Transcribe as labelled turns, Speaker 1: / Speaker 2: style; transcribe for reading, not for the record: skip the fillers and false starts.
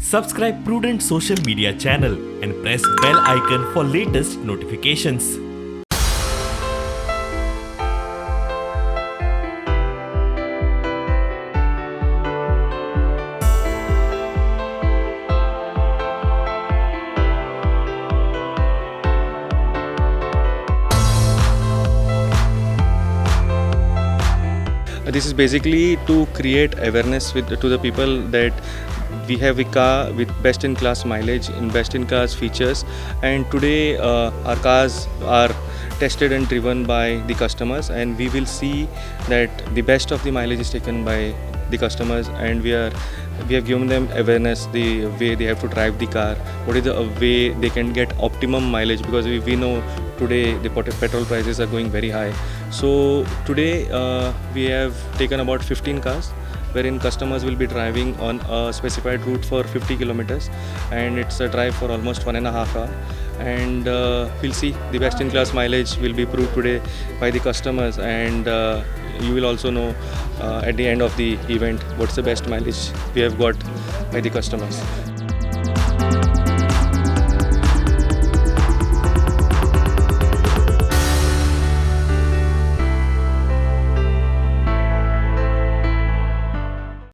Speaker 1: Subscribe Prudent social media channel and press bell icon for latest notifications.
Speaker 2: This is basically to create awareness to the people that we have a car with best-in-class mileage and best-in-class features, and today our cars are tested and driven by the customers, and we will see that the best of the mileage is taken by the customers, and we have given them awareness the way they have to drive the car, what is the way they can get optimum mileage, because we know today the petrol prices are going very high. So today we have taken about 15 cars wherein customers will be driving on a specified route for 50 kilometers, and it's a drive for almost 1.5 hours, and we'll see the best in class mileage will be proved today by the customers, and you will also know at the end of the event what's the best mileage we have got by the customers.